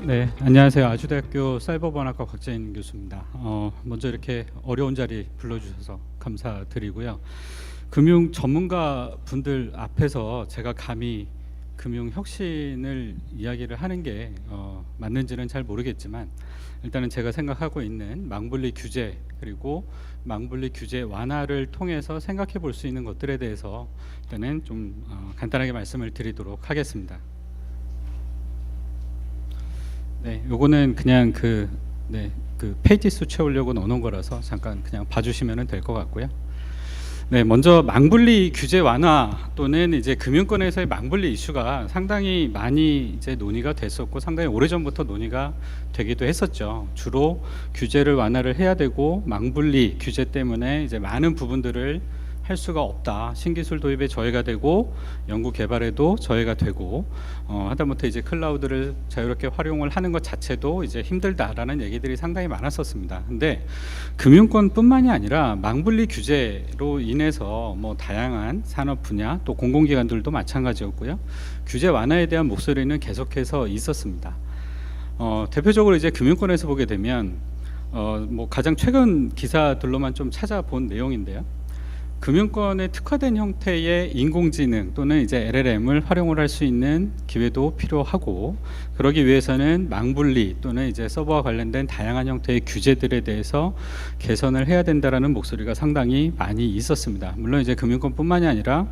네, 안녕하세요. 아주대학교 사이버보안학과 곽재인 교수입니다. 먼저 이렇게 어려운 자리 불러주셔서 감사드리고요. 금융 전문가 분들 앞에서 제가 감히 금융 혁신을 이야기를 하는 게 맞는지는 잘 모르겠지만, 일단은 제가 생각하고 있는 망분리 규제 그리고 망분리 규제 완화를 통해서 생각해 볼 수 있는 것들에 대해서 일단은 좀 간단하게 말씀을 드리도록 하겠습니다. 네, 요거는 그냥 그 페이지 수 채우려고 넣어놓은 거라서 잠깐 그냥 봐주시면 될 것 같고요. 네, 먼저 망분리 규제 완화 또는 이제 금융권에서의 망분리 이슈가 상당히 많이 이제 논의가 됐었고, 상당히 오래전부터 논의가 되기도 했었죠. 주로 규제를 완화를 해야 되고, 망분리 규제 때문에 이제 많은 부분들을 할 수가 없다. 신기술 도입에 저해가 되고 연구 개발에도 저해가 되고 하다못해 이제 클라우드를 자유롭게 활용을 하는 것 자체도 이제 힘들다라는 얘기들이 상당히 많았었습니다. 근데 금융권뿐만이 아니라 망분리 규제로 인해서 뭐 다양한 산업 분야 또 공공기관들도 마찬가지였고요. 규제 완화에 대한 목소리는 계속해서 있었습니다. 대표적으로 이제 금융권에서 보게 되면 뭐 가장 최근 기사들로만 좀 찾아본 내용인데요. 금융권에 특화된 형태의 인공지능 또는 이제 LLM을 활용을 할 수 있는 기회도 필요하고, 그러기 위해서는 망분리 또는 이제 서버와 관련된 다양한 형태의 규제들에 대해서 개선을 해야 된다라는 목소리가 상당히 많이 있었습니다. 물론 이제 금융권뿐만이 아니라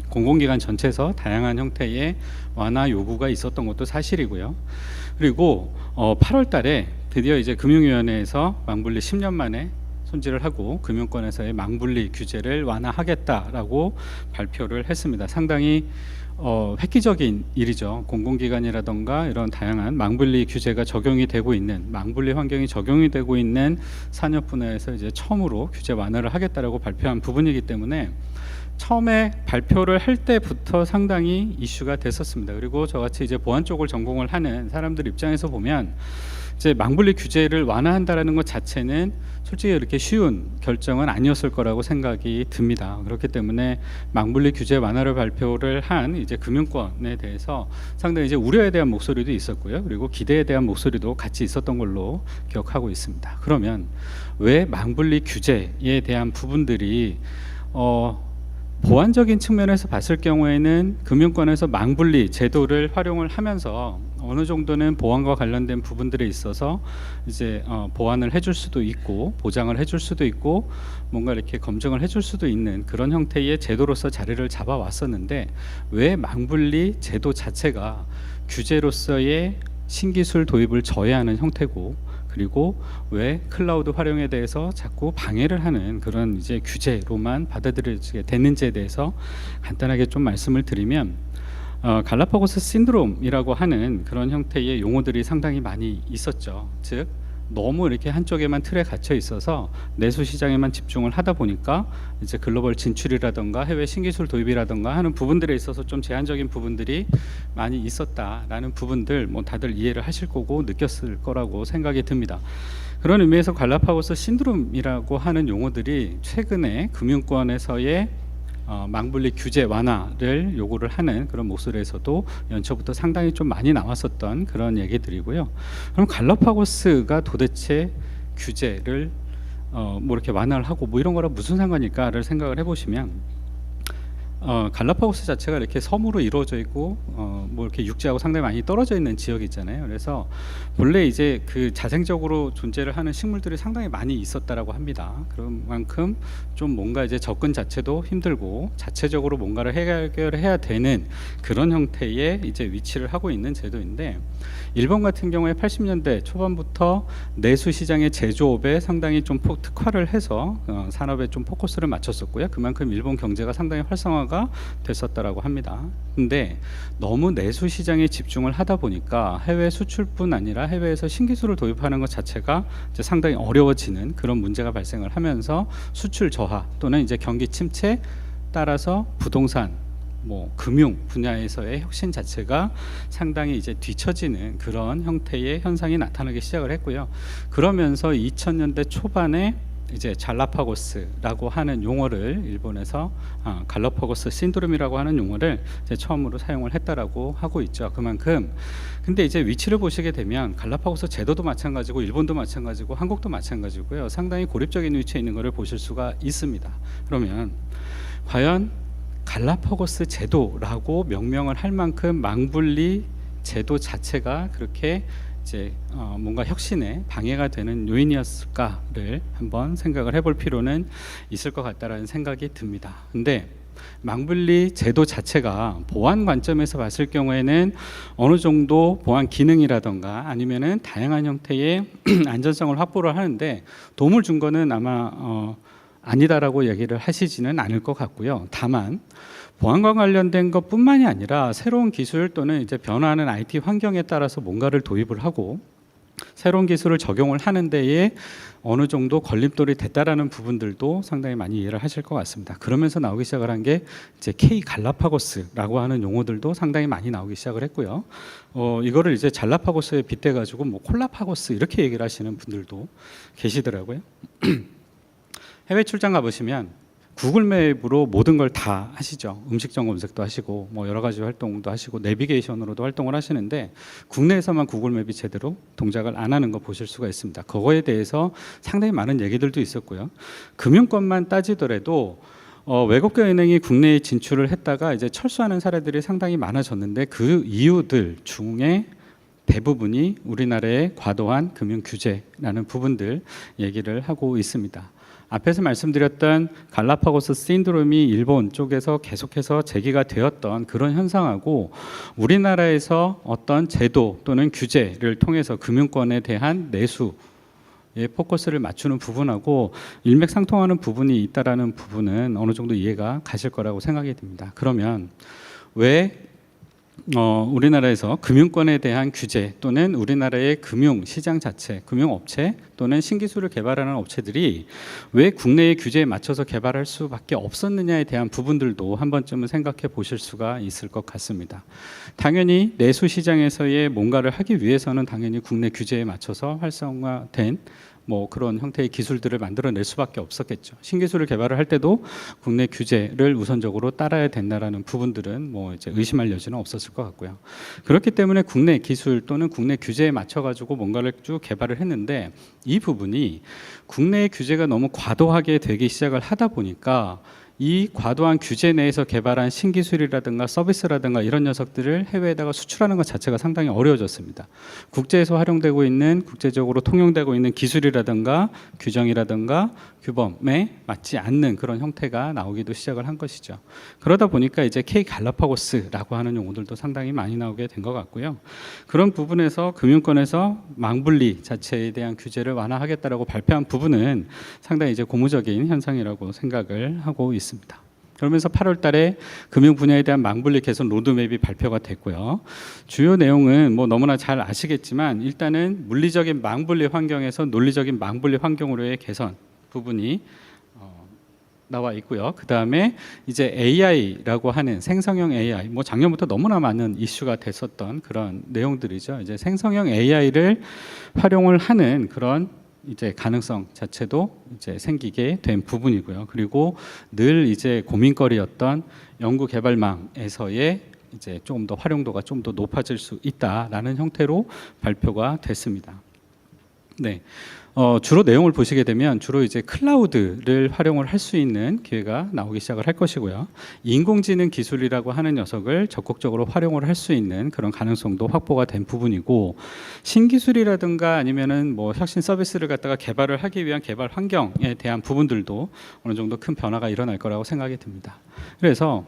공공기관 전체에서 다양한 형태의 완화 요구가 있었던 것도 사실이고요. 그리고 8월 달에 드디어 이제 금융위원회에서 망분리 10년 만에 손질을 하고 금융권에서의 망분리 규제를 완화하겠다라고 발표를 했습니다. 상당히 획기적인 일이죠. 공공기관이라던가 이런 다양한 망분리 규제가 적용이 되고 있는, 망분리 환경이 적용이 되고 있는 산업 분야에서 이제 처음으로 규제 완화를 하겠다라고 발표한 부분이기 때문에 처음에 발표를 할 때부터 상당히 이슈가 됐었습니다. 그리고 저같이 이제 보안 쪽을 전공을 하는 사람들 입장에서 보면 이제 망분리 규제를 완화한다라는 것 자체는 솔직히 이렇게 쉬운 결정은 아니었을 거라고 생각이 듭니다. 그렇기 때문에 망분리 규제 완화를 발표를 한 이제 금융권에 대해서 상당히 이제 우려에 대한 목소리도 있었고요. 그리고 기대에 대한 목소리도 같이 있었던 걸로 기억하고 있습니다. 그러면 왜 망분리 규제에 대한 부분들이 보안적인 측면에서 봤을 경우에는 금융권에서 망분리 제도를 활용을 하면서 어느 정도는 보안과 관련된 부분들에 있어서 이제 보완을 해줄 수도 있고 보장을 해줄 수도 있고 뭔가 이렇게 검증을 해줄 수도 있는 그런 형태의 제도로서 자리를 잡아왔었는데, 왜 망분리 제도 자체가 규제로서의 신기술 도입을 저해하는 형태고, 그리고 왜 클라우드 활용에 대해서 자꾸 방해를 하는 그런 이제 규제로만 받아들여지게 됐는지에 대해서 간단하게 좀 말씀을 드리면, 갈라파고스 신드롬이라고 하는 그런 형태의 용어들이 상당히 많이 있었죠. 즉 너무 이렇게 한쪽에만 틀에 갇혀 있어서 내수 시장에만 집중을 하다 보니까 이제 글로벌 진출이라던가 해외 신기술 도입이라던가 하는 부분들에 있어서 좀 제한적인 부분들이 많이 있었다라는 부분들 뭐 다들 이해를 하실 거고 느꼈을 거라고 생각이 듭니다. 그런 의미에서 갈라파고스 신드롬이라고 하는 용어들이 최근에 금융권에서의 망분리 규제 완화를 요구를 하는 그런 목소리에서도 연초부터 상당히 좀 많이 나왔었던 그런 얘기들이고요. 그럼 갈라파고스가 도대체 규제를 뭐 이렇게 완화를 하고 뭐 이런 거랑 무슨 상관일까를 생각을 해보시면, 갈라파고스 자체가 이렇게 섬으로 이루어져 있고 뭐 이렇게 육지하고 상당히 많이 떨어져 있는 지역이 있잖아요. 그래서 본래 이제 그 자생적으로 존재를 하는 식물들이 상당히 많이 있었다라고 합니다. 그런 만큼 좀 뭔가 이제 접근 자체도 힘들고 자체적으로 뭔가를 해결해야 되는 그런 형태의 이제 위치를 하고 있는 제도인데, 일본 같은 경우에 80년대 초반부터 내수 시장의 제조업에 상당히 좀 특화를 해서 산업에 좀 포커스를 맞췄었고요. 그만큼 일본 경제가 상당히 활성화가 됐었다라고 합니다. 근데 너무 내수 시장에 집중을 하다 보니까 해외 수출뿐 아니라 해외에서 신기술을 도입하는 것 자체가 이제 상당히 어려워지는 그런 문제가 발생을 하면서 수출 저하 또는 이제 경기 침체 따라서 부동산 뭐 금융 분야에서의 혁신 자체가 상당히 이제 뒤처지는 그런 형태의 현상이 나타나기 시작을 했고요. 그러면서 2000년대 초반에 이제 잘라파고스라고 하는 용어를 일본에서 갈라파고스 신드롬이라고 하는 용어를 이제 처음으로 사용을 했다라고 하고 있죠. 그만큼 근데 이제 위치를 보시게 되면 갈라파고스 제도도 마찬가지고 일본도 마찬가지고 한국도 마찬가지고요. 상당히 고립적인 위치에 있는 것을 보실 수가 있습니다. 그러면 과연 갈라파고스 제도라고 명명을 할 만큼 망분리 제도 자체가 그렇게 이제 뭔가 혁신에 방해가 되는 요인이었을까를 한번 생각을 해볼 필요는 있을 것 같다라는 생각이 듭니다. 근데 망분리 제도 자체가 보안 관점에서 봤을 경우에는 어느 정도 보안 기능이라던가 아니면은 다양한 형태의 안전성을 확보를 하는데 도움을 준 거는 아마 아니다라고 얘기를 하시지는 않을 것 같고요. 다만 보안과 관련된 것뿐만이 아니라 새로운 기술 또는 이제 변화하는 IT 환경에 따라서 뭔가를 도입을 하고 새로운 기술을 적용을 하는 데에 어느 정도 걸림돌이 됐다라는 부분들도 상당히 많이 이해를 하실 것 같습니다. 그러면서 나오기 시작을 한 게 이제 K 갈라파고스라고 하는 용어들도 상당히 많이 나오기 시작을 했고요. 이거를 이제 잘라파고스에 빗대 가지고 뭐 콜라파고스 이렇게 얘기를 하시는 분들도 계시더라고요. 해외 출장 가보시면 구글맵으로 모든 걸 다 하시죠. 음식점 검색도 하시고 뭐 여러 가지 활동도 하시고 내비게이션으로도 활동을 하시는데 국내에서만 구글맵이 제대로 동작을 안 하는 거 보실 수가 있습니다. 그거에 대해서 상당히 많은 얘기들도 있었고요. 금융권만 따지더라도 외국계 은행이 국내에 진출을 했다가 이제 철수하는 사례들이 상당히 많아졌는데 그 이유들 중에 대부분이 우리나라의 과도한 금융 규제라는 부분들 얘기를 하고 있습니다. 앞에서 말씀드렸던 갈라파고스 신드롬이 일본 쪽에서 계속해서 제기가 되었던 그런 현상하고 우리나라에서 어떤 제도 또는 규제를 통해서 금융권에 대한 내수에 포커스를 맞추는 부분하고 일맥상통하는 부분이 있다라는 부분은 어느 정도 이해가 가실 거라고 생각이 듭니다. 그러면 왜 우리나라에서 금융권에 대한 규제 또는 우리나라의 금융시장 자체, 금융업체 또는 신기술을 개발하는 업체들이 왜 국내의 규제에 맞춰서 개발할 수밖에 없었느냐에 대한 부분들도 한 번쯤은 생각해 보실 수가 있을 것 같습니다. 당연히 내수 시장에서의 뭔가를 하기 위해서는 당연히 국내 규제에 맞춰서 활성화된 뭐 그런 형태의 기술들을 만들어낼 수밖에 없었겠죠. 신기술을 개발을 할 때도 국내 규제를 우선적으로 따라야 된다라는 부분들은 뭐 이제 의심할 여지는 없었을 것 같고요. 그렇기 때문에 국내 기술 또는 국내 규제에 맞춰 가지고 뭔가를 쭉 개발을 했는데 이 부분이 국내의 규제가 너무 과도하게 되기 시작을 하다 보니까 이 과도한 규제 내에서 개발한 신기술이라든가 서비스라든가 이런 녀석들을 해외에다가 수출하는 것 자체가 상당히 어려워졌습니다. 국제에서 활용되고 있는 국제적으로 통용되고 있는 기술이라든가 규정이라든가 규범에 맞지 않는 그런 형태가 나오기도 시작을 한 것이죠. 그러다 보니까 이제 K 갈라파고스라고 하는 용어들도 상당히 많이 나오게 된 것 같고요. 그런 부분에서 금융권에서 망분리 자체에 대한 규제를 완화하겠다라고 발표한 부분은 상당히 이제 고무적인 현상이라고 생각을 하고 있습니다. 그러면서 8월 달에 금융 분야에 대한 망분리 개선 로드맵이 발표가 됐고요. 주요 내용은 뭐 너무나 잘 아시겠지만 일단은 물리적인 망분리 환경에서 논리적인 망분리 환경으로의 개선 부분이 나와 있고요. 그 다음에 이제 AI라고 하는 생성형 AI, 뭐 작년부터 너무나 많은 이슈가 됐었던 그런 내용들이죠. 이제 생성형 AI를 활용을 하는 그런 이제 가능성 자체도 이제 생기게 된 부분이고요. 그리고 늘 이제 고민거리였던 연구개발망에서의 이제 조금 더 활용도가 좀 더 높아질 수 있다라는 형태로 발표가 됐습니다. 네. 주로 내용을 보시게 되면 주로 이제 클라우드를 활용을 할 수 있는 기회가 나오기 시작을 할 것이고요. 인공지능 기술이라고 하는 녀석을 적극적으로 활용을 할 수 있는 그런 가능성도 확보가 된 부분이고 신기술이라든가 아니면은 뭐 혁신 서비스를 갖다가 개발을 하기 위한 개발 환경에 대한 부분들도 어느 정도 큰 변화가 일어날 거라고 생각이 듭니다. 그래서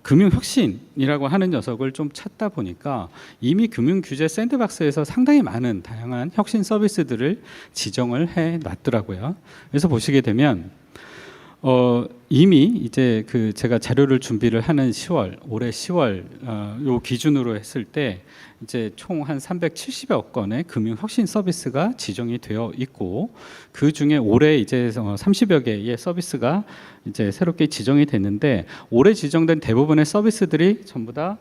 금융혁신이라고 하는 녀석을 좀 찾다 보니까 이미 금융규제 샌드박스에서 상당히 많은 다양한 혁신 서비스들을 지정을 해놨더라고요. 그래서 보시게 되면 이미 이제 그 제가 자료를 준비를 하는 10월, 올해 10월 요 기준으로 했을 때 이제 총 한 370여 건의 금융 혁신 서비스가 지정이 되어 있고 그 중에 올해 이제 30여 개의 서비스가 이제 새롭게 지정이 됐는데 올해 지정된 대부분의 서비스들이 전부 다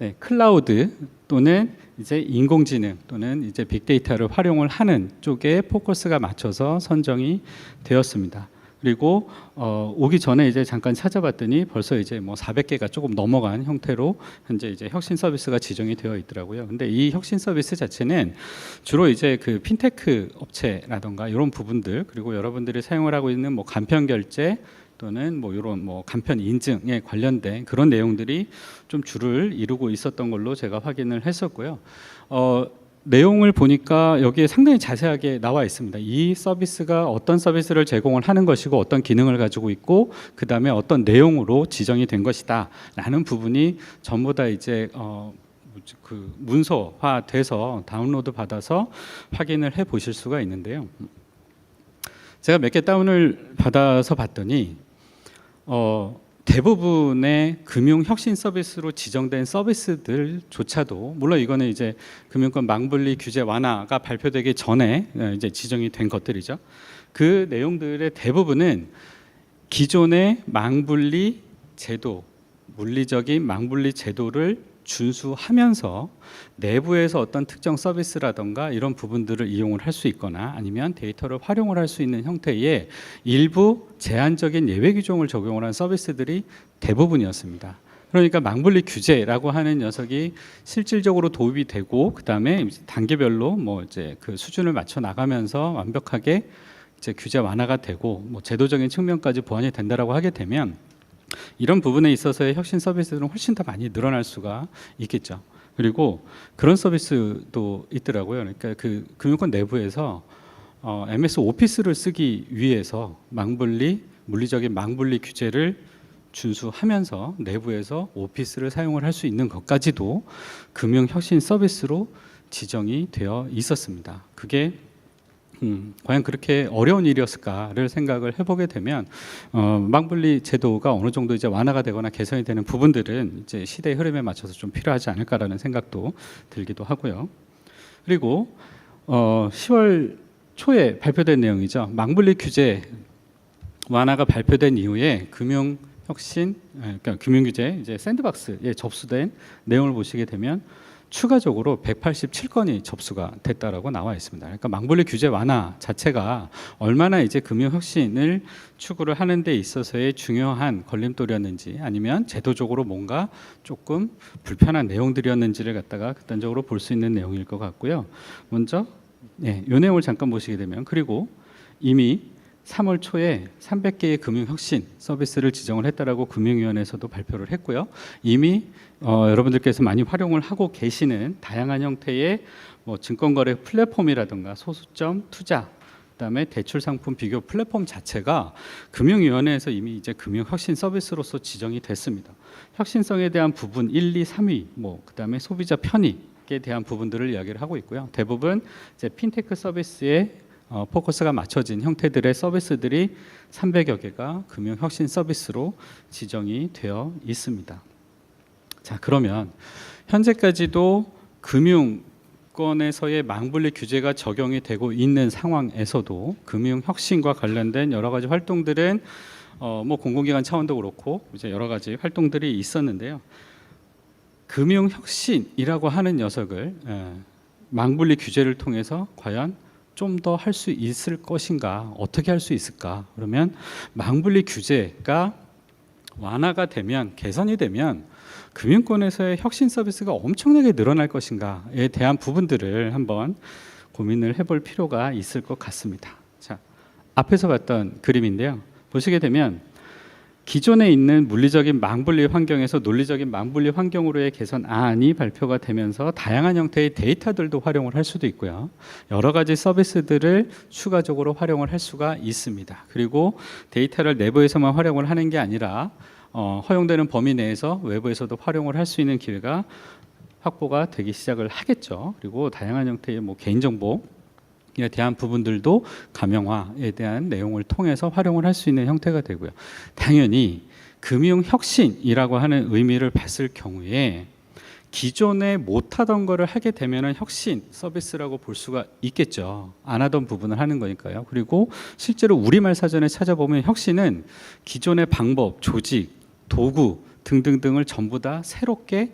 네, 클라우드 또는 이제 인공지능 또는 이제 빅데이터를 활용을 하는 쪽에 포커스가 맞춰서 선정이 되었습니다. 그리고 오기 전에 이제 잠깐 찾아봤더니 벌써 이제 뭐 400개가 조금 넘어간 형태로 현재 이제 혁신 서비스가 지정이 되어 있더라고요. 근데 이 혁신 서비스 자체는 주로 이제 그 핀테크 업체라던가 이런 부분들, 그리고 여러분들이 사용을 하고 있는 뭐 간편 결제 또는 뭐 이런 뭐 간편 인증에 관련된 그런 내용들이 좀 주를 이루고 있었던 걸로 제가 확인을 했었고요. 내용을 보니까 여기에 상당히 자세하게 나와 있습니다. 이 서비스가 어떤 서비스를 제공을 하는 것이고 어떤 기능을 가지고 있고 그 다음에 어떤 내용으로 지정이 된 것이다 라는 부분이 전부 다 이제 그 문서화돼서 다운로드 받아서 확인을 해 보실 수가 있는데요. 제가 몇 개 다운을 받아서 봤더니 대부분의 금융 혁신 서비스로 지정된 서비스들조차도, 물론 이거는 이제 금융권 망분리 규제 완화가 발표되기 전에 이제 지정이 된 것들이죠. 그 내용들의 대부분은 기존의 망분리 제도, 물리적인 망분리 제도를 준수하면서 내부에서 어떤 특정 서비스라던가 이런 부분들을 이용을 할 수 있거나 아니면 데이터를 활용을 할 수 있는 형태의 일부 제한적인 예외 규정을 적용을 한 서비스들이 대부분이었습니다. 그러니까 망분리 규제라고 하는 녀석이 실질적으로 도입이 되고 그 다음에 단계별로 뭐 이제 그 수준을 맞춰 나가면서 완벽하게 이제 규제 완화가 되고 뭐 제도적인 측면까지 보완이 된다라고 하게 되면 이런 부분에 있어서의 혁신 서비스들은 훨씬 더 많이 늘어날 수가 있겠죠. 그리고 그런 서비스도 있더라고요. 그러니까 그 금융권 내부에서 MS 오피스를 쓰기 위해서 물리적인 망분리 규제를 준수하면서 내부에서 오피스를 사용을 할 수 있는 것까지도 금융 혁신 서비스로 지정이 되어 있었습니다. 그게 과연 그렇게 어려운 일이었을까를 생각을 해보게 되면 망분리 제도가 어느 정도 이제 완화가 되거나 개선이 되는 부분들은 이제 시대의 흐름에 맞춰서 좀 필요하지 않을까라는 생각도 들기도 하고요. 그리고 10월 초에 발표된 내용이죠. 망분리 규제 완화가 발표된 이후에 금융 혁신, 그러니까 금융 규제 이제 샌드박스에 접수된 내용을 보시게 되면 추가적으로 187건이 접수가 됐다라고 나와 있습니다. 그러니까 망분리 규제 완화 자체가 얼마나 이제 금융 혁신을 추구를 하는 데 있어서의 중요한 걸림돌이었는지 아니면 제도적으로 뭔가 조금 불편한 내용들이었는지를 갖다가 극단적으로 볼 수 있는 내용일 것 같고요. 먼저 이 내용을 잠깐 보시게 되면, 그리고 이미 3월 초에 300개의 금융 혁신 서비스를 지정을 했다라고 금융위원회에서도 발표를 했고요. 이미 여러분들께서 많이 활용을 하고 계시는 다양한 형태의 뭐 증권거래 플랫폼이라든가 소수점 투자, 그다음에 대출 상품 비교 플랫폼 자체가 금융위원회에서 이미 이제 금융 혁신 서비스로서 지정이 됐습니다. 혁신성에 대한 부분 1, 2, 3위, 뭐 그다음에 소비자 편익에 대한 부분들을 이야기를 하고 있고요. 대부분 이제 핀테크 서비스에 포커스가 맞춰진 형태들의 서비스들이 300여 개가 금융 혁신 서비스로 지정이 되어 있습니다. 자, 그러면 현재까지도 금융권에서의 망분리 규제가 적용이 되고 있는 상황에서도 금융 혁신과 관련된 여러 가지 활동들은 뭐 공공기관 차원도 그렇고 이제 여러 가지 활동들이 있었는데요. 금융 혁신이라고 하는 녀석을 망분리 규제를 통해서 과연 좀 더 할 수 있을 것인가, 어떻게 할 수 있을까? 그러면 망분리 규제가 완화가 되면, 개선이 되면 금융권에서의 혁신 서비스가 엄청나게 늘어날 것인가에 대한 부분들을 한번 고민을 해볼 필요가 있을 것 같습니다. 자, 앞에서 봤던 그림인데요. 보시게 되면 기존에 있는 물리적인 망분리 환경에서 논리적인 망분리 환경으로의 개선안이 발표가 되면서 다양한 형태의 데이터들도 활용을 할 수도 있고요. 여러 가지 서비스들을 추가적으로 활용을 할 수가 있습니다. 그리고 데이터를 내부에서만 활용을 하는 게 아니라 허용되는 범위 내에서 외부에서도 활용을 할 수 있는 기회가 확보가 되기 시작을 하겠죠. 그리고 다양한 형태의 뭐 개인정보 에 대한 부분들도 가명화에 대한 내용을 통해서 활용을 할 수 있는 형태가 되고요. 당연히 금융혁신이라고 하는 의미를 봤을 경우에 기존에 못하던 거를 하게 되면 혁신 서비스라고 볼 수가 있겠죠. 안 하던 부분을 하는 거니까요. 그리고 실제로 우리말 사전에 찾아보면 혁신은 기존의 방법, 조직, 도구 등등등을 전부 다 새롭게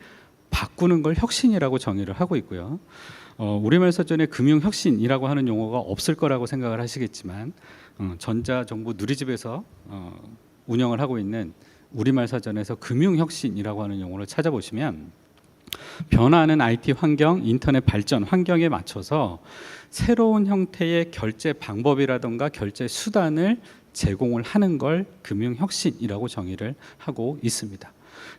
바꾸는 걸 혁신이라고 정의를 하고 있고요. 우리말 서전에 금융혁신이라고 하는 용어가 없을 거라고 생각을 하시겠지만 전자정부 누리집에서 운영을 하고 있는 우리말 사전에서 금융혁신이라고 하는 용어를 찾아보시면 변화하는 IT 환경, 인터넷 발전 환경에 맞춰서 새로운 형태의 결제 방법이라든가 결제 수단을 제공을 하는 걸 금융혁신이라고 정의를 하고 있습니다.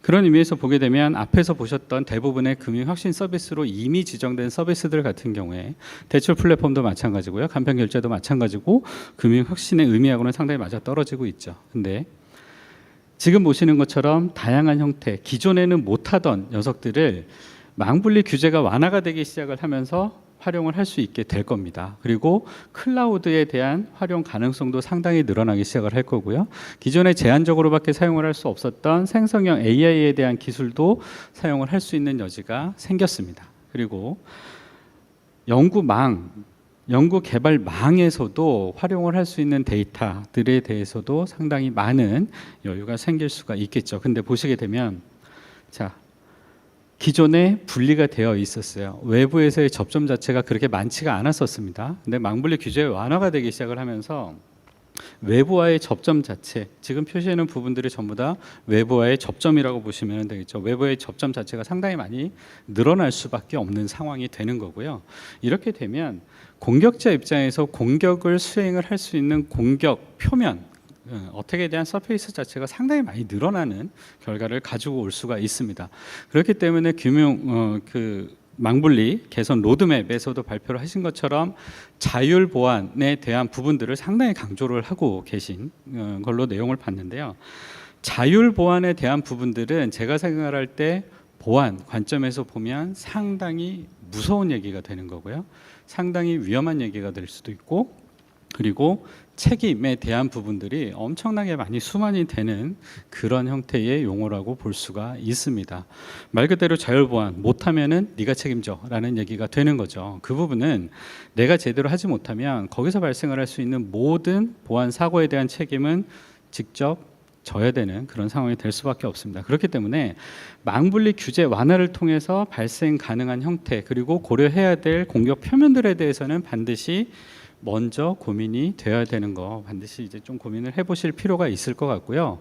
그런 의미에서 보게 되면 앞에서 보셨던 대부분의 금융혁신 서비스로 이미 지정된 서비스들 같은 경우에 대출 플랫폼도 마찬가지고요. 간편결제도 마찬가지고 금융혁신의 의미하고는 상당히 맞아떨어지고 있죠. 근데 지금 보시는 것처럼 다양한 형태, 기존에는 못하던 녀석들을 망분리 규제가 완화가 되기 시작을 하면서 활용을 할 수 있게 될 겁니다. 그리고 클라우드에 대한 활용 가능성도 상당히 늘어나기 시작을 할 거고요. 기존에 제한적으로밖에 사용을 할 수 없었던 생성형 AI에 대한 기술도 사용을 할 수 있는 여지가 생겼습니다. 그리고 연구 개발망에서도 활용을 할 수 있는 데이터들에 대해서도 상당히 많은 여유가 생길 수가 있겠죠. 근데 보시게 되면 자, 기존에 분리가 되어 있었어요. 외부에서의 접점 자체가 그렇게 많지가 않았었습니다. 근데 망분리 규제 완화가 되기 시작을 하면서 외부와의 접점 자체, 지금 표시하는 부분들이 전부 다 외부와의 접점이라고 보시면 되겠죠. 외부의 접점 자체가 상당히 많이 늘어날 수밖에 없는 상황이 되는 거고요. 이렇게 되면 공격자 입장에서 공격을 수행을 할 수 있는 공격 표면, 어택에 대한 서페이스 자체가 상당히 많이 늘어나는 결과를 가지고 올 수가 있습니다. 그렇기 때문에 망분리 개선 로드맵에서도 발표를 하신 것처럼 자율 보안에 대한 부분들을 상당히 강조를 하고 계신 걸로 내용을 봤는데요. 자율 보안에 대한 부분들은 제가 생각할 때 보안 관점에서 보면 상당히 무서운 얘기가 되는 거고요. 상당히 위험한 얘기가 될 수도 있고, 그리고 책임에 대한 부분들이 엄청나게 많이 수반이 되는 그런 형태의 용어라고 볼 수가 있습니다. 말 그대로 자율보안 못하면은 네가 책임져 라는 얘기가 되는 거죠. 그 부분은 내가 제대로 하지 못하면 거기서 발생을 할 수 있는 모든 보안 사고에 대한 책임은 직접 져야 되는 그런 상황이 될 수밖에 없습니다. 그렇기 때문에 망분리 규제 완화를 통해서 발생 가능한 형태, 그리고 고려해야 될 공격 표면들에 대해서는 반드시 먼저 고민이 되어야 되는 거 반드시 이제 좀 고민을 해보실 필요가 있을 것 같고요.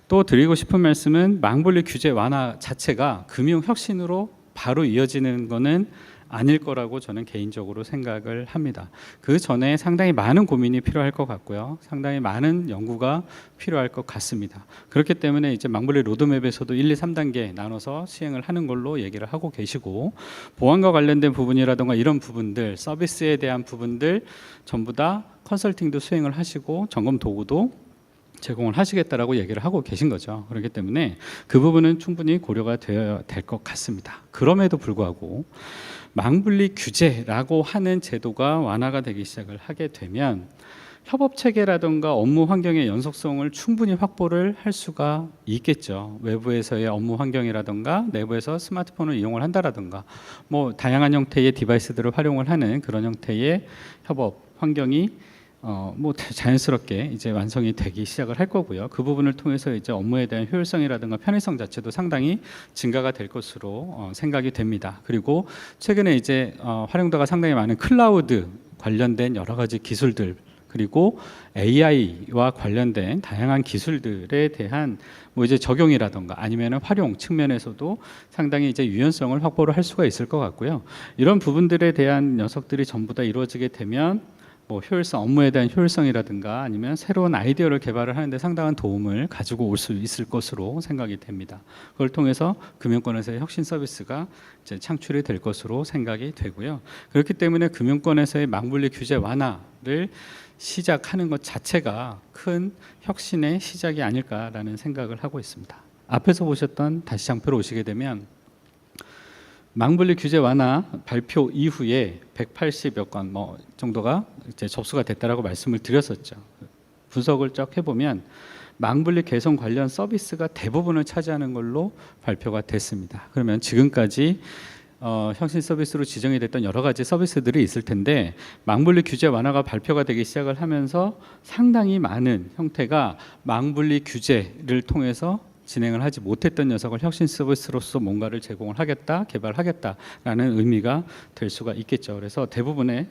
또 드리고 싶은 말씀은 망분리 규제 완화 자체가 금융 혁신으로 바로 이어지는 거는 아닐 거라고 저는 개인적으로 생각을 합니다. 그 전에 상당히 많은 고민이 필요할 것 같고요. 상당히 많은 연구가 필요할 것 같습니다. 그렇기 때문에 이제 망분리 로드맵에서도 1, 2, 3단계 나눠서 시행을 하는 걸로 얘기를 하고 계시고, 보안과 관련된 부분이라든가 이런 부분들, 서비스에 대한 부분들 전부 다 컨설팅도 수행을 하시고 점검 도구도 제공을 하시겠다라고 얘기를 하고 계신 거죠. 그렇기 때문에 그 부분은 충분히 고려가 되어야 될 것 같습니다. 그럼에도 불구하고 망분리 규제라고 하는 제도가 완화가 되기 시작을 하게 되면 협업 체계라든가 업무 환경의 연속성을 충분히 확보를 할 수가 있겠죠. 외부에서의 업무 환경이라든가 내부에서 스마트폰을 이용을 한다라든가 뭐 다양한 형태의 디바이스들을 활용을 하는 그런 형태의 협업 환경이 뭐 자연스럽게 이제 완성이 되기 시작을 할 거고요. 그 부분을 통해서 이제 업무에 대한 효율성이라든가 편의성 자체도 상당히 증가가 될 것으로 생각이 됩니다. 그리고 최근에 이제 활용도가 상당히 많은 클라우드 관련된 여러 가지 기술들, 그리고 AI와 관련된 다양한 기술들에 대한 뭐 이제 적용이라든가 아니면 활용 측면에서도 상당히 이제 유연성을 확보를 할 수가 있을 것 같고요. 이런 부분들에 대한 녀석들이 전부 다 이루어지게 되면 뭐 효율성, 업무에 대한 효율성이라든가 아니면 새로운 아이디어를 개발을 하는데 상당한 도움을 가지고 올 수 있을 것으로 생각이 됩니다. 그걸 통해서 금융권에서의 혁신 서비스가 이제 창출이 될 것으로 생각이 되고요. 그렇기 때문에 금융권에서의 망분리 규제 완화를 시작하는 것 자체가 큰 혁신의 시작이 아닐까라는 생각을 하고 있습니다. 앞에서 보셨던 다시 장표로 오시게 되면 망분리 규제 완화 발표 이후에 180여 건 뭐 정도가 이제 접수가 됐다라고 말씀을 드렸었죠. 분석을 쭉 해보면 망분리 개선 관련 서비스가 대부분을 차지하는 걸로 발표가 됐습니다. 그러면 지금까지 혁신 서비스로 지정이 됐던 여러 가지 서비스들이 있을 텐데 망분리 규제 완화가 발표가 되기 시작을 하면서 상당히 많은 형태가 망분리 규제를 통해서 진행을 하지 못했던 녀석을 혁신 서비스로서 뭔가를 제공을 하겠다, 개발하겠다라는 의미가 될 수가 있겠죠. 그래서 대부분의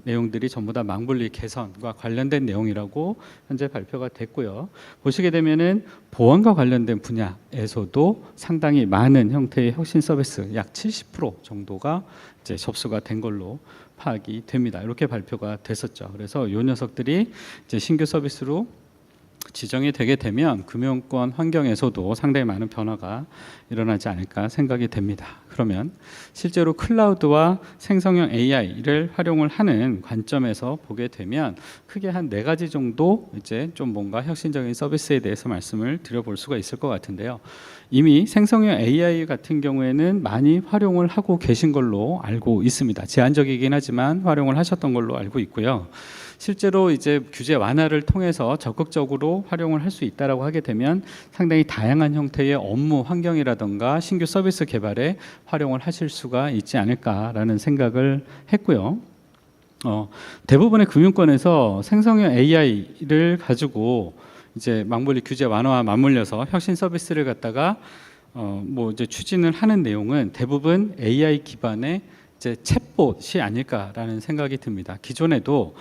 내용들이 전부 다 망분리 개선과 관련된 내용이라고 현재 발표가 됐고요. 보시게 되면은 보안과 관련된 분야에서도 상당히 많은 형태의 혁신 서비스 약 70% 정도가 이제 접수가 된 걸로 파악이 됩니다. 이렇게 발표가 됐었죠. 그래서 이 녀석들이 이제 신규 서비스로 지정이 되게 되면 금융권 환경에서도 상당히 많은 변화가 일어나지 않을까 생각이 됩니다. 그러면 실제로 클라우드와 생성형 AI를 활용을 하는 관점에서 보게 되면 크게 한 4가지 정도 이제 좀 뭔가 혁신적인 서비스에 대해서 말씀을 드려볼 수가 있을 것 같은데요. 이미 생성형 AI 같은 경우에는 많이 활용을 하고 계신 걸로 알고 있습니다. 제한적이긴 하지만 활용을 하셨던 걸로 알고 있고요. 실제로 이제 규제 완화를 통해서 적극적으로 활용을 할 수 있다라고 하게 되면 상당히 다양한 형태의 업무 환경이라든가 신규 서비스 개발에 활용을 하실 수가 있지 않을까라는 생각을 했고요. 대부분의 금융권에서 생성형 AI를 가지고 이제 망분리 규제 완화와 맞물려서 혁신 서비스를 갖다가 뭐 이제 추진을 하는 내용은 대부분 AI 기반의 이제 챗봇이 아닐까라는 생각이 듭니다. 기존에도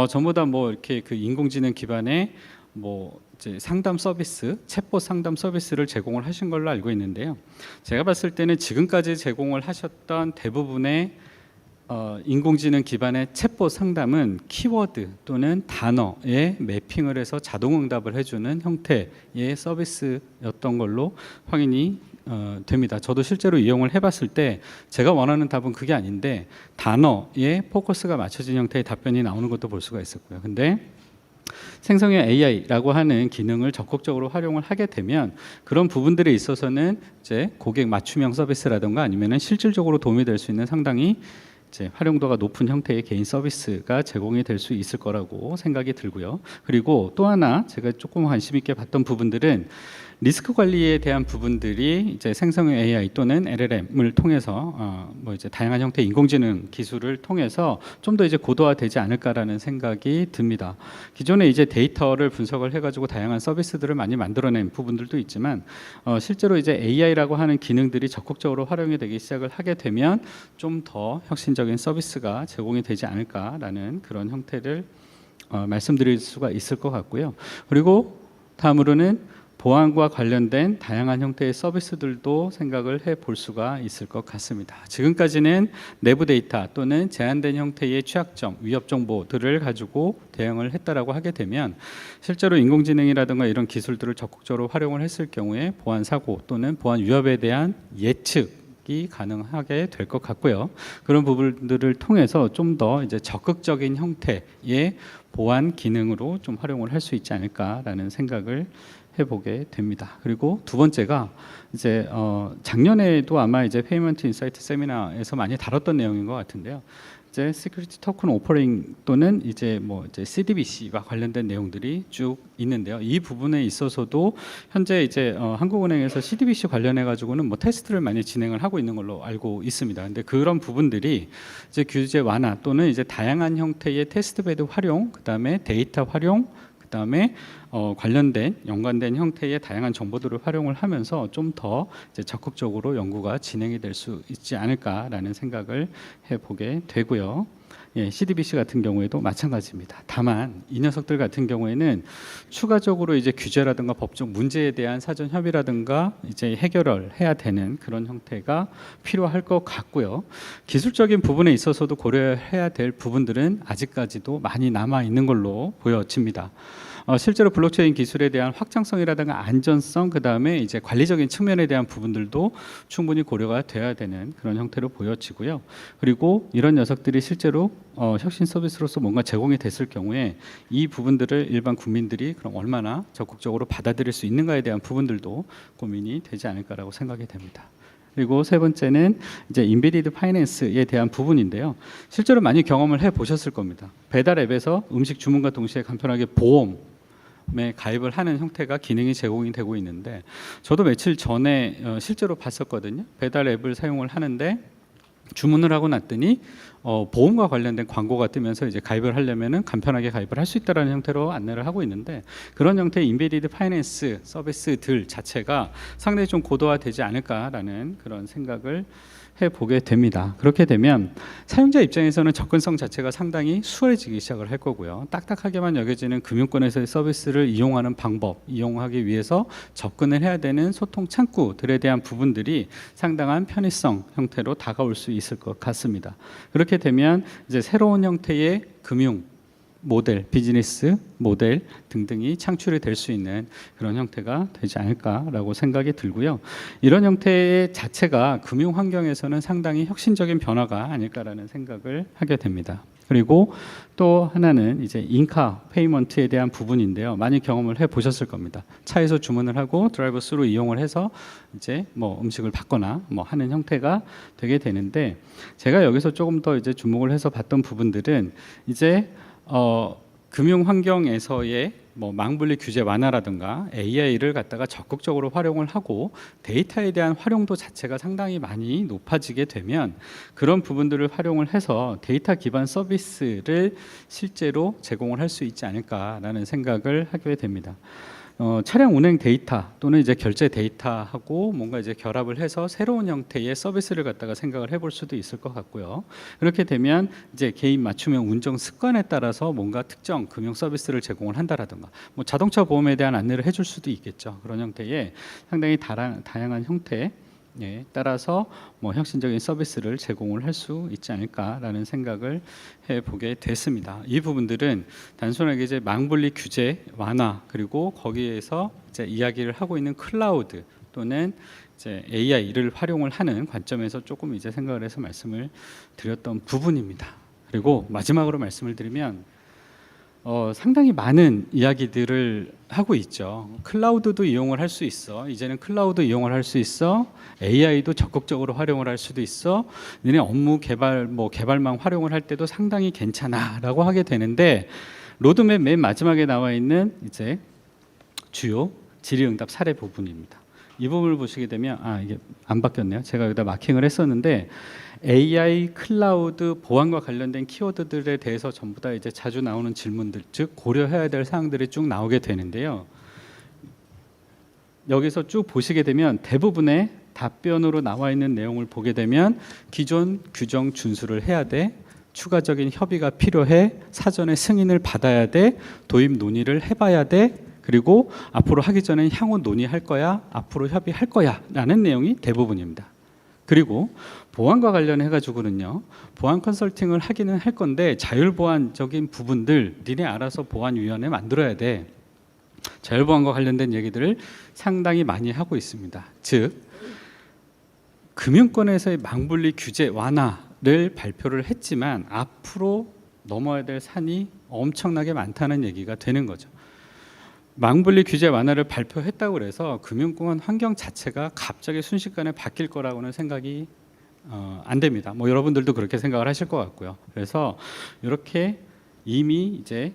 전부 다 뭐 이렇게 그 인공지능 기반의 뭐 이제 상담 서비스, 챗봇 상담 서비스를 제공을 하신 걸로 알고 있는데요. 제가 봤을 때는 지금까지 제공을 하셨던 대부분의 인공지능 기반의 챗봇 상담은 키워드 또는 단어에 매핑을 해서 자동 응답을 해주는 형태의 서비스였던 걸로 확인이 됩니다. 저도 실제로 이용을 해봤을 때 제가 원하는 답은 그게 아닌데 단어에 포커스가 맞춰진 형태의 답변이 나오는 것도 볼 수가 있었고요. 근데 생성형 AI라고 하는 기능을 적극적으로 활용을 하게 되면 그런 부분들에 있어서는 이제 고객 맞춤형 서비스라든가 아니면은 실질적으로 도움이 될 수 있는 상당히 이제 활용도가 높은 형태의 개인 서비스가 제공이 될 수 있을 거라고 생각이 들고요. 그리고 또 하나 제가 조금 관심 있게 봤던 부분들은 리스크 관리에 대한 부분들이 이제 생성형 AI 또는 LLM을 통해서 뭐 이제 다양한 형태의 인공지능 기술을 통해서 좀 더 이제 고도화되지 않을까라는 생각이 듭니다. 기존에 이제 데이터를 분석을 해가지고 다양한 서비스들을 많이 만들어낸 부분들도 있지만 실제로 이제 AI라고 하는 기능들이 적극적으로 활용이 되기 시작을 하게 되면 좀 더 혁신적인 서비스가 제공이 되지 않을까라는 그런 형태를 말씀드릴 수가 있을 것 같고요. 그리고 다음으로는 보안과 관련된 다양한 형태의 서비스들도 생각을 해볼 수가 있을 것 같습니다. 지금까지는 내부 데이터 또는 제한된 형태의 취약점, 위협 정보들을 가지고 대응을 했다라고 하게 되면 실제로 인공지능이라든가 이런 기술들을 적극적으로 활용을 했을 경우에 보안 사고 또는 보안 위협에 대한 예측이 가능하게 될 것 같고요. 그런 부분들을 통해서 좀 더 이제 적극적인 형태의 보안 기능으로 좀 활용을 할 수 있지 않을까라는 생각을 해보게 됩니다. 그리고 두 번째가 이제 작년에도 아마 이제 페이먼트 인사이트 세미나에서 많이 다뤘던 내용인 것 같은데요. 이제 시큐리티 토큰 오퍼링 또는 이제 뭐 이제 CDBC와 관련된 내용들이 쭉 있는데요. 이 부분에 있어서도 현재 이제 한국은행에서 CDBC 관련해 가지고는 뭐 테스트를 많이 진행을 하고 있는 걸로 알고 있습니다. 근데 그런 부분들이 이제 규제 완화 또는 이제 다양한 형태의 테스트베드 활용, 그다음에 데이터 활용, 그다음에 관련된 연관된 형태의 다양한 정보들을 활용을 하면서 좀 더 적극적으로 연구가 진행이 될 수 있지 않을까라는 생각을 해보게 되고요. 예, CDBC 같은 경우에도 마찬가지입니다. 다만 이 녀석들 같은 경우에는 추가적으로 이제 규제라든가 법적 문제에 대한 사전 협의라든가 이제 해결을 해야 되는 그런 형태가 필요할 것 같고요. 기술적인 부분에 있어서도 고려해야 될 부분들은 아직까지도 많이 남아 있는 걸로 보여집니다. 실제로 블록체인 기술에 대한 확장성이라든가 안전성, 그 다음에 이제 관리적인 측면에 대한 부분들도 충분히 고려가 돼야 되는 그런 형태로 보여지고요. 그리고 이런 녀석들이 실제로 혁신 서비스로서 뭔가 제공이 됐을 경우에 이 부분들을 일반 국민들이 그럼 얼마나 적극적으로 받아들일 수 있는가에 대한 부분들도 고민이 되지 않을까라고 생각이 됩니다. 그리고 세 번째는 이제 인베디드 파이낸스에 대한 부분인데요. 실제로 많이 경험을 해 보셨을 겁니다. 배달 앱에서 음식 주문과 동시에 간편하게 보험에 가입을 하는 형태가 기능이 제공이 되고 있는데 저도 며칠 전에 실제로 봤었거든요. 배달 앱을 사용을 하는데 주문을 하고 났더니 보험과 관련된 광고가 뜨면서 이제 가입을 하려면은 간편하게 가입을 할 수 있다라는 형태로 안내를 하고 있는데, 그런 형태의 인베디드 파이낸스 서비스들 자체가 상당히 좀 고도화되지 않을까라는 그런 생각을 해보게 됩니다. 그렇게 되면 사용자 입장에서는 접근성 자체가 상당히 수월해지기 시작을 할 거고요. 딱딱하게만 여겨지는 금융권에서의 서비스를 이용하는 방법, 이용하기 위해서 접근을 해야 되는 소통 창구들에 대한 부분들이 상당한 편의성 형태로 다가올 수 있을 것 같습니다. 그렇게 되면 이제 새로운 형태의 금융 모델, 비즈니스 모델 등등이 창출이 될 수 있는 그런 형태가 되지 않을까라고 생각이 들고요. 이런 형태의 자체가 금융 환경에서는 상당히 혁신적인 변화가 아닐까라는 생각을 하게 됩니다. 그리고 또 하나는 이제 인카 페이먼트에 대한 부분인데요. 많이 경험을 해 보셨을 겁니다. 차에서 주문을 하고 드라이브 스루 이용을 해서 이제 뭐 음식을 받거나 뭐 하는 형태가 되게 되는데, 제가 여기서 조금 더 이제 주목을 해서 봤던 부분들은 이제 금융 환경에서의 뭐 망분리 규제 완화라든가 AI를 갖다가 적극적으로 활용을 하고 데이터에 대한 활용도 자체가 상당히 많이 높아지게 되면 그런 부분들을 활용을 해서 데이터 기반 서비스를 실제로 제공을 할 수 있지 않을까라는 생각을 하게 됩니다. 차량 운행 데이터 또는 이제 결제 데이터하고 뭔가 이제 결합을 해서 새로운 형태의 서비스를 갖다가 생각을 해볼 수도 있을 것 같고요. 그렇게 되면 이제 개인 맞춤형 운전 습관에 따라서 뭔가 특정 금융 서비스를 제공을 한다라든가, 뭐 자동차 보험에 대한 안내를 해줄 수도 있겠죠. 그런 형태의 상당히 다양한 형태 따라서 뭐 혁신적인 서비스를 제공을 할 수 있지 않을까라는 생각을 해보게 됐습니다. 이 부분들은 단순하게 이제 망분리 규제 완화, 그리고 거기에서 이제 이야기를 하고 있는 클라우드 또는 이제 AI를 활용을 하는 관점에서 조금 이제 생각을 해서 말씀을 드렸던 부분입니다. 그리고 마지막으로 말씀을 드리면 상당히 많은 이야기들을 하고 있죠. 클라우드도 이용을 할 수 있어. 이제는 클라우드 이용을 할 수 있어. AI도 적극적으로 활용을 할 수도 있어. 너네 업무 개발, 뭐 개발망 활용을 할 때도 상당히 괜찮아라고 하게 되는데, 로드맵 맨 마지막에 나와 있는 이제 주요 질의응답 사례 부분입니다. 이 부분을 보시게 되면 이게 안 바뀌었네요. 제가 여기다 마킹을 했었는데 AI, 클라우드, 보안과 관련된 키워드들에 대해서 전부 다 이제 자주 나오는 질문들, 즉 고려해야 될 사항들이 쭉 나오게 되는데요. 여기서 쭉 보시게 되면 대부분의 답변으로 나와 있는 내용을 보게 되면 기존 규정 준수를 해야 돼, 추가적인 협의가 필요해, 사전에 승인을 받아야 돼, 도입 논의를 해봐야 돼, 그리고 앞으로 하기 전에 향후 논의할 거야, 앞으로 협의할 거야 라는 내용이 대부분입니다. 그리고 보안과 관련해 가지고는요, 보안 컨설팅을 하기는 할 건데 자율보안적인 부분들 니네 알아서 보안위원회 만들어야 돼. 자율보안과 관련된 얘기들을 상당히 많이 하고 있습니다. 즉 금융권에서의 망분리 규제 완화를 발표를 했지만 앞으로 넘어야 될 산이 엄청나게 많다는 얘기가 되는 거죠. 망분리 규제 완화를 발표했다고 해서 금융권 환경 자체가 갑자기 순식간에 바뀔 거라고는 생각이 안 됩니다. 뭐 여러분들도 그렇게 생각을 하실 것 같고요. 그래서 이렇게 이미 이제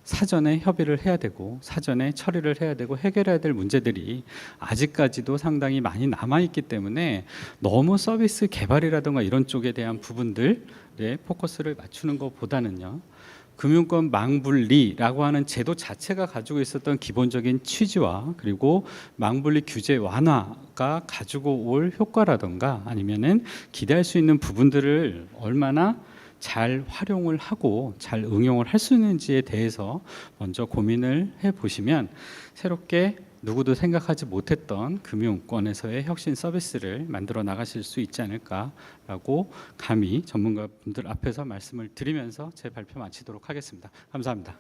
사전에 협의를 해야 되고 사전에 처리를 해야 되고 해결해야 될 문제들이 아직까지도 상당히 많이 남아있기 때문에 너무 서비스 개발이라든가 이런 쪽에 대한 부분들에 포커스를 맞추는 것보다는요, 금융권 망분리라고 하는 제도 자체가 가지고 있었던 기본적인 취지와 그리고 망분리 규제 완화가 가지고 올 효과라든가 아니면은 기대할 수 있는 부분들을 얼마나 잘 활용을 하고 잘 응용을 할 수 있는지에 대해서 먼저 고민을 해보시면 새롭게 누구도 생각하지 못했던 금융권에서의 혁신 서비스를 만들어 나가실 수 있지 않을까라고 감히 전문가분들 앞에서 말씀을 드리면서 제 발표 마치도록 하겠습니다. 감사합니다.